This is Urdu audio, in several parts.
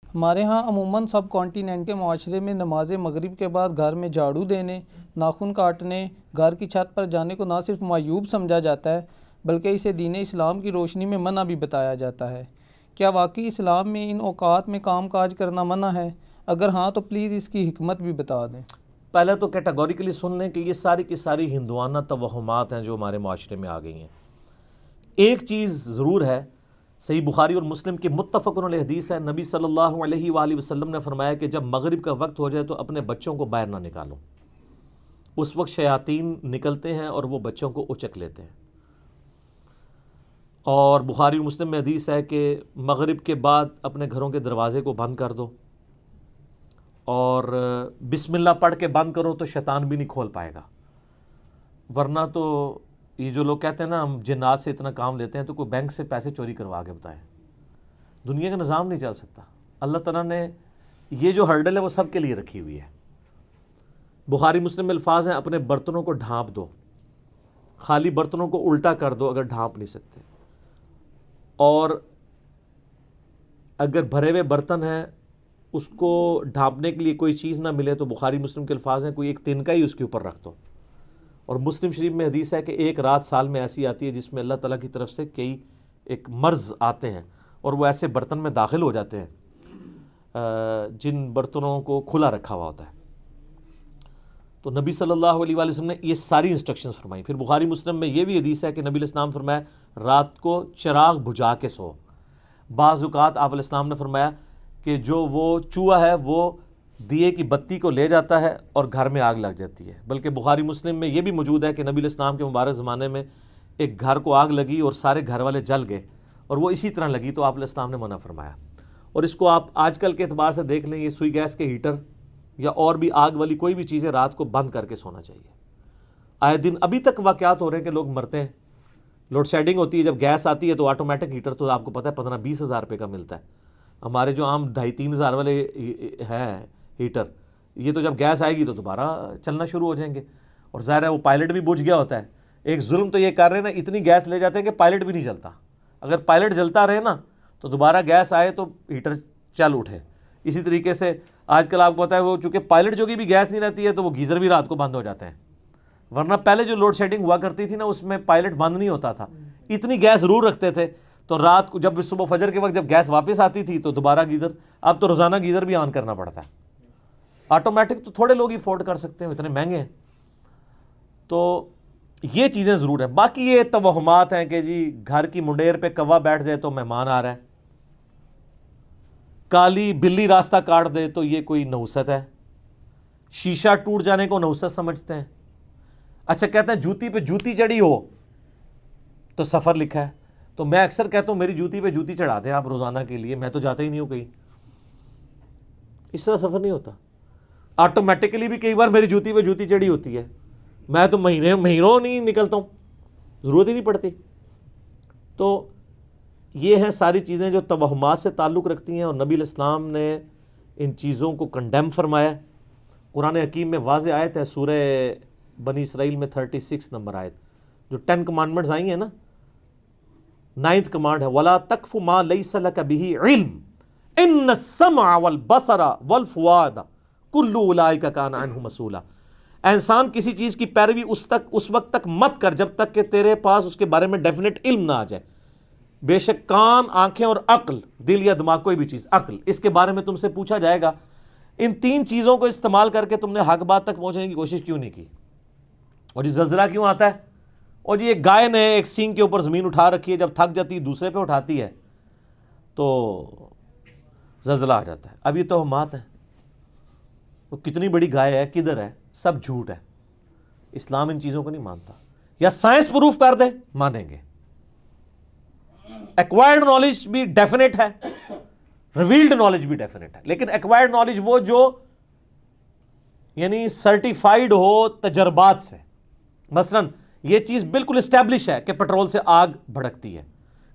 ہمارے ہاں عموماً سب کانٹیننٹ کے معاشرے میں نماز مغرب کے بعد گھر میں جھاڑو دینے، ناخن کاٹنے، گھر کی چھت پر جانے کو نہ صرف معیوب سمجھا جاتا ہے بلکہ اسے دین اسلام کی روشنی میں منع بھی بتایا جاتا ہے۔ کیا واقعی اسلام میں ان اوقات میں کام کاج کرنا منع ہے؟ اگر ہاں تو پلیز اس کی حکمت بھی بتا دیں۔ پہلے تو کیٹاگوریکلی سن لیں کہ یہ ساری کی ساری ہندوانہ توہمات ہیں جو ہمارے معاشرے میں آ گئی ہیں۔ ایک چیز ضرور ہے، صحیح بخاری اور مسلم کی متفق علیہ حدیث ہے، نبی صلی اللہ علیہ وآلہ وسلم نے فرمایا کہ جب مغرب کا وقت ہو جائے تو اپنے بچوں کو باہر نہ نکالو۔ اس وقت شیاطین نکلتے ہیں اور وہ بچوں کو اچک لیتے ہیں۔ اور بخاری اور مسلم میں حدیث ہے کہ مغرب کے بعد اپنے گھروں کے دروازے کو بند کر دو، اور بسم اللہ پڑھ کے بند کرو تو شیطان بھی نہیں کھول پائے گا، ورنہ تو یہ جو لوگ کہتے ہیں نا ہم جنات سے اتنا کام لیتے ہیں، تو کوئی بینک سے پیسے چوری کروا کے بتائیں، دنیا کا نظام نہیں چل سکتا۔ اللہ تعالیٰ نے یہ جو ہرڈل ہے وہ سب کے لیے رکھی ہوئی ہے۔ بخاری مسلم میں الفاظ ہیں، اپنے برتنوں کو ڈھانپ دو، خالی برتنوں کو الٹا کر دو اگر ڈھانپ نہیں سکتے، اور اگر بھرے ہوئے برتن ہیں اس کو ڈھانپنے کے لیے کوئی چیز نہ ملے تو بخاری مسلم کے الفاظ ہیں کوئی ایک تنکا ہی اس کے اوپر رکھ دو۔ اور مسلم شریف میں حدیث ہے کہ ایک رات سال میں ایسی آتی ہے جس میں اللہ تعالیٰ کی طرف سے کئی ایک مرض آتے ہیں اور وہ ایسے برتن میں داخل ہو جاتے ہیں جن برتنوں کو کھلا رکھا ہوا ہوتا ہے۔ تو نبی صلی اللہ علیہ وآلہ وسلم نے یہ ساری انسٹرکشنز فرمائی۔ پھر بخاری مسلم میں یہ بھی حدیث ہے کہ نبی علیہ السلام فرمایا رات کو چراغ بجھا کے سو۔ بعض اوقات آپ علیہ السلام نے فرمایا کہ جو وہ چوہا ہے وہ دیے کی بتی کو لے جاتا ہے اور گھر میں آگ لگ جاتی ہے۔ بلکہ بخاری مسلم میں یہ بھی موجود ہے کہ نبی علیہ السلام کے مبارک زمانے میں ایک گھر کو آگ لگی اور سارے گھر والے جل گئے، اور وہ اسی طرح لگی تو آپ علیہ السلام نے منع فرمایا۔ اور اس کو آپ آج کل کے اعتبار سے دیکھ لیں، یہ سوئی گیس کے ہیٹر یا اور بھی آگ والی کوئی بھی چیزیں رات کو بند کر کے سونا چاہیے۔ آئے دن ابھی تک واقعات ہو رہے ہیں کہ لوگ مرتے ہیں۔ لوڈ شیڈنگ ہوتی ہے، جب گیس آتی ہے تو آٹومیٹک ہیٹر تو آپ کو پتہ ہے 15-20 ہزار روپے کا ملتا ہے۔ ہمارے جو عام 2,500-3 ہزار والے ہیں ہیٹر، یہ تو جب گیس آئے گی تو دوبارہ چلنا شروع ہو جائیں گے، اور ظاہر ہے وہ پائلٹ بھی بجھ گیا ہوتا ہے۔ ایک ظلم تو یہ کر رہے ہیں نا، اتنی گیس لے جاتے ہیں کہ پائلٹ بھی نہیں چلتا۔ اگر پائلٹ جلتا رہے نا تو دوبارہ گیس آئے تو ہیٹر چل اٹھے۔ اسی طریقے سے آج کل آپ کو پتہ ہے وہ چونکہ پائلٹ جو کہ بھی گیس نہیں رہتی ہے تو وہ گیزر بھی رات کو بند ہو جاتے ہیں، ورنہ پہلے جو لوڈ شیڈنگ ہوا کرتی تھی نا اس میں پائلٹ بند نہیں ہوتا تھا، اتنی گیس ضرور رکھتے تھے تو رات کو جب صبح فجر کے وقت جب گیس واپس آتی تھی تو دوبارہ گیزر، اب تو روزانہ گیزر بھی آن کرنا پڑتا ہے۔ آٹومیٹک تو تھوڑے لوگ ہی افورڈ کر سکتے ہیں، اتنے مہنگے ہیں۔ تو یہ چیزیں ضرور ہیں۔ باقی یہ توہمات ہیں کہ جی گھر کی منڈیر پہ کوا بیٹھ جائے تو مہمان آ رہا ہے، کالی بلی راستہ کاٹ دے تو یہ کوئی نحوست ہے، شیشہ ٹوٹ جانے کو نحوست سمجھتے ہیں۔ اچھا کہتے ہیں جوتی پہ جوتی چڑھی ہو تو سفر لکھا ہے، تو میں اکثر کہتا ہوں میری جوتی پہ جوتی چڑھا دیں آپ روزانہ کے لیے، میں تو جاتا ہی نہیں ہوں کہیں۔ اس طرح سفر نہیں ہوتا، آٹومیٹکلی بھی کئی بار میری جوتی پہ جوتی چڑھی ہوتی ہے، میں تو مہینوں نہیں نکلتا ہوں، ضرورت ہی نہیں پڑتی۔ تو یہ ہیں ساری چیزیں جو توہمات سے تعلق رکھتی ہیں، اور نبی علیہ السلام نے ان چیزوں کو کنڈیم فرمایا۔ قرآن حکیم میں واضح آیت ہے، سورہ بنی اسرائیل میں 36 نمبر آیت، جو 10 کمانڈمنٹس آئی ہیں نا، 9th کمانڈ ہے وَلَا تَقْفُ مَا لَيْسَ لَكَ بِهِ عِلْمٌ إِنَّ السَّمْعَ وَالْبَصَرَ وَالْفُؤَادَ كُلُّ أُولَٰئِكَ كَانَ عَنْهُ مسئولا۔ اے انسان کسی چیز کی پیروی اس وقت تک مت کر جب تک کہ تیرے پاس اس کے بارے میں ڈیفینیٹ علم نہ آ جائے۔ بے شک کان، آنکھیں اور عقل، دل یا دماغ کوئی بھی چیز، عقل، اس کے بارے میں تم سے پوچھا جائے گا۔ ان 3 چیزوں کو استعمال کر کے تم نے حق بات تک پہنچنے کی کوشش کیوں نہیں کی؟ اور یہ زلزلہ کیوں آتا ہے؟ اور یہ گائے نے ایک سینگ کے اوپر زمین اٹھا رکھی ہے، جب تھک جاتی ہے دوسرے پہ اٹھاتی ہے تو زلزلہ آ جاتا ہے۔ اب یہ توہمات ہیں، وہ کتنی بڑی گائے ہے، کدھر ہے، سب جھوٹ ہے۔ اسلام ان چیزوں کو نہیں مانتا، یا سائنس پروف کر دے مانیں گے۔ ایکوائرڈ نالج بھی ڈیفینیٹ ہے، ریویلڈ نالج بھی ڈیفینیٹ ہے، لیکن ایکوائرڈ نالج وہ جو یعنی سرٹیفائیڈ ہو تجربات سے۔ مثلا یہ چیز بالکل اسٹیبلش ہے کہ پیٹرول سے آگ بھڑکتی ہے،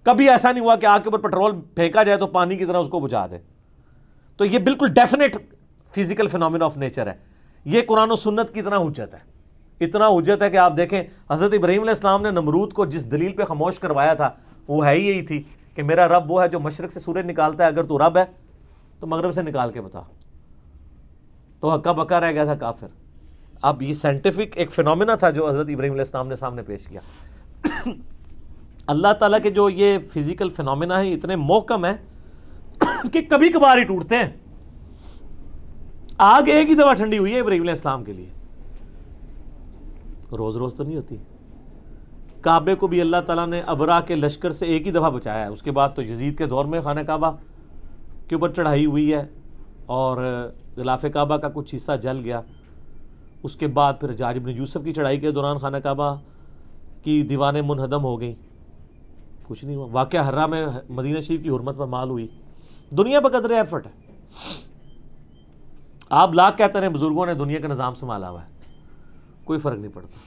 کبھی ایسا نہیں ہوا کہ آگ کے اوپر پیٹرول پھینکا جائے تو پانی کی طرح اس کو بجھا دے، تو یہ بالکل definite physical phenomena of nature ہے۔ یہ قرآن و سنت کی طرح حجت ہے، اتنا حجت ہے کہ آپ دیکھیں حضرت ابراہیم علیہ السلام نے نمرود کو جس دلیل پہ خاموش کروایا تھا وہ ہے ہی یہی تھی کہ میرا رب وہ ہے جو مشرق سے سورج نکالتا ہے، اگر تو رب ہے تو مغرب سے نکال کے بتا، تو ہکا بکا رہ گیا تھا کافر. اب یہ سائنٹیفک ایک فینومینا تھا جو حضرت ابراہیم علیہ السلام نے سامنے پیش کیا. اللہ تعالیٰ کے جو یہ فزیکل فینومینا ہیں اتنے محکم ہیں کہ کبھی کبھار ہی ٹوٹتے ہیں. آگ ایک ہی دفعہ ٹھنڈی ہوئی ہے ابراہیم علیہ السلام کے لیے، روز روز تو نہیں ہوتی. کعبے کو بھی اللہ تعالیٰ نے ابرا کے لشکر سے ایک ہی دفعہ بچایا ہے. اس کے بعد تو یزید کے دور میں خانہ کعبہ کے اوپر چڑھائی ہوئی ہے اور غلاف کعبہ کا کچھ حصہ جل گیا. اس کے بعد پھر حجاج بن یوسف کی چڑھائی کے دوران خانہ کعبہ کی دیواریں منہدم ہو گئیں، کچھ نہیں ہوا. واقعہ حرہ میں مدینہ شریف کی حرمت پر مال ہوئی. دنیا بقدر ایفرٹ ہے. آپ لاکھ کہتے ہیں بزرگوں نے دنیا کا نظام سنبھالا ہوا ہے، کوئی فرق نہیں پڑتا.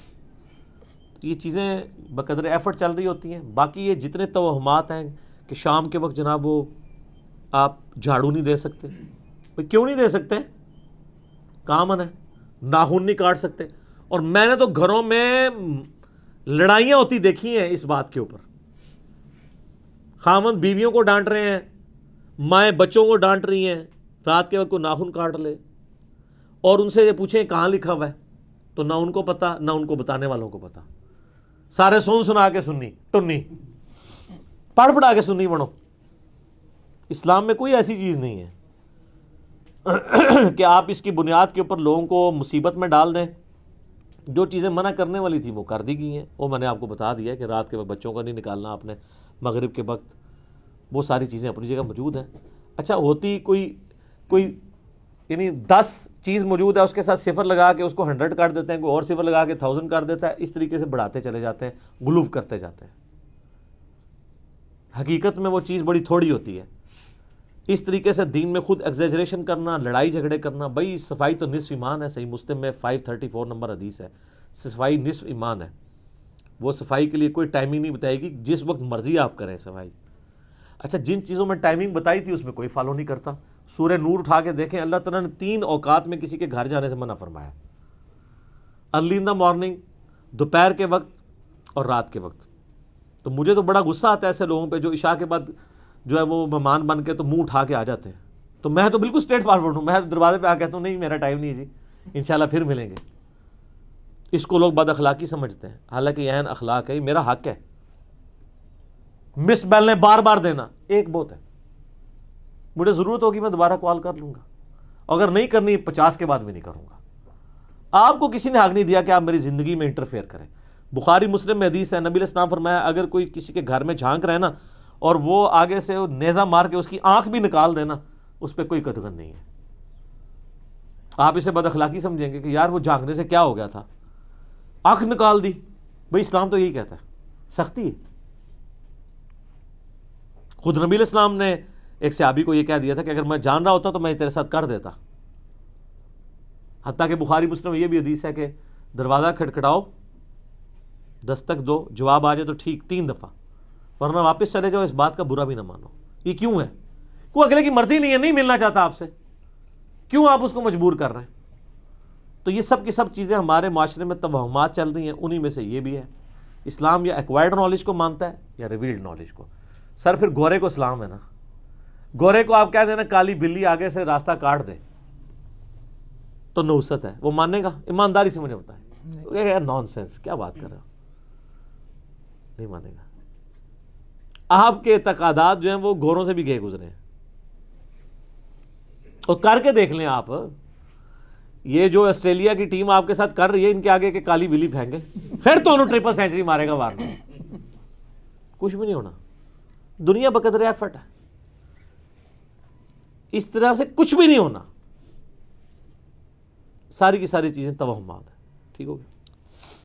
یہ چیزیں بقدر ایفرٹ چل رہی ہوتی ہیں. باقی یہ جتنے توہمات ہیں کہ شام کے وقت جناب وہ آپ جھاڑو نہیں دے سکتے، بھئی کیوں نہیں دے سکتے؟ کامن ہے. ناخن نہیں کاٹ سکتے. اور میں نے تو گھروں میں لڑائیاں ہوتی دیکھی ہیں اس بات کے اوپر. خاوند بیویوں کو ڈانٹ رہے ہیں، مائیں بچوں کو ڈانٹ رہی ہیں رات کے وقت کو ناخن کاٹ لے، اور ان سے یہ پوچھیں کہاں لکھا ہوا ہے تو نہ ان کو پتا نہ ان کو بتانے والوں کو پتا. سارے سنا کے سنی ٹنی پڑھا کے سنی بنو. اسلام میں کوئی ایسی چیز نہیں ہے کہ آپ اس کی بنیاد کے اوپر لوگوں کو مصیبت میں ڈال دیں. جو چیزیں منع کرنے والی تھی وہ کر دی گئی ہیں. وہ میں نے آپ کو بتا دیا کہ رات کے وقت بچوں کا نہیں نکالنا آپ نے، مغرب کے وقت وہ ساری چیزیں اپنی جگہ موجود ہیں. اچھا ہوتی کوئی یعنی 10 چیز موجود ہے، اس کے ساتھ صفر لگا کے اس کو 100 کر دیتے ہیں، کوئی اور صفر لگا کے 1000 کر دیتا ہے. اس طریقے سے بڑھاتے چلے جاتے ہیں، غلوف کرتے جاتے ہیں. حقیقت میں وہ چیز بڑی تھوڑی ہوتی ہے. اس طریقے سے دین میں خود ایگزیجریشن کرنا، لڑائی جھگڑے کرنا. بھائی صفائی تو نصف ایمان ہے. صحیح مسلم میں 534 نمبر حدیث ہے، صفائی نصف ایمان ہے. وہ صفائی کے لیے کوئی ٹائمنگ نہیں بتائے گی، جس وقت مرضی آپ کریں صفائی. اچھا جن چیزوں میں ٹائمنگ بتائی تھی اس میں کوئی فالو نہیں کرتا. سورہ نور اٹھا کے دیکھیں، اللہ تعالیٰ نے 3 اوقات میں کسی کے گھر جانے سے منع فرمایا. ارلی ان دا مارننگ، دوپہر کے وقت اور رات کے وقت. تو مجھے تو بڑا غصہ آتا ہے ایسے لوگوں پہ جو عشاء کے بعد جو ہے وہ مہمان بن کے تو منہ اٹھا کے آ جاتے ہیں. تو میں تو بالکل اسٹریٹ فارورڈ ہوں. میں دروازے پہ آ کہتا ہوں نہیں میرا ٹائم نہیں جی، انشاءاللہ پھر ملیں گے. اس کو لوگ بد اخلاقی سمجھتے ہیں، حالانکہ یہ عین اخلاق ہے، یہ میرا حق ہے. مس بیل نے بار بار دینا ایک بہت ہے. مجھے ضرورت ہوگی میں دوبارہ کال کر لوں گا، اگر نہیں کرنی 50 کے بعد بھی نہیں کروں گا. آپ کو کسی نے حق نہیں دیا کہ آپ میری زندگی میں انٹرفیئر کریں. بخاری مسلم میں حدیث ہے، نبی علیہ السلام فرمایا اگر کوئی کسی کے گھر میں جھانک رہے نا اور وہ آگے سے نیزہ مار کے اس کی آنکھ بھی نکال دینا، اس پہ کوئی قدغن نہیں ہے. آپ اسے بد اخلاقی سمجھیں گے کہ یار وہ جھانکنے سے کیا ہو گیا تھا، آنکھ نکال دی. بھئی اسلام تو یہی کہتا ہے، سختی ہے. خود نبی علیہ السلام نے ایک صحابی کو یہ کہہ دیا تھا کہ اگر میں جان رہا ہوتا تو میں تیرے ساتھ کر دیتا. حتیٰ کہ بخاری مسلم میں یہ بھی حدیث ہے کہ دروازہ کھٹکھٹاؤ، دستک دو، جواب آ جائے تو ٹھیک 3 دفعہ، ورنہ واپس چلے جاؤ، اس بات کا برا بھی نہ مانو. یہ کیوں ہے؟ کوئی اگلے کی مرضی نہیں ہے، نہیں ملنا چاہتا آپ سے، کیوں آپ اس کو مجبور کر رہے ہیں؟ تو یہ سب کی سب چیزیں ہمارے معاشرے میں توہمات چل رہی ہیں. انہی میں سے یہ بھی ہے. اسلام یا ایکوائرڈ نالج کو مانتا ہے یا ریویلڈ نالج کو. سر پھر گورے کو اسلام ہے نا. گورے کو آپ کہہ دینا کالی بلی آگے سے راستہ کاٹ دے تو نحوست ہے، وہ مانے گا؟ ایمانداری سے مجھے بتائیں. نان سینس، کیا بات کر رہے ہو؟ نہیں مانے گا. آپ کے اعتقادات جو ہیں وہ گوروں سے بھی گئے گزرے ہیں. اور کر کے دیکھ لیں آپ، یہ جو آسٹریلیا کی ٹیم آپ کے ساتھ کر رہی ہے، ان کے آگے کہ کالی بلی پھینکے پھر تو انہوں 3 سینچری مارے گا وارنا. کچھ بھی نہیں ہونا. دنیا بقدر ایفرٹ ہے، اس طرح سے کچھ بھی نہیں ہونا. ساری کی ساری چیزیں توہمات ہیں. ٹھیک ہو گیا؟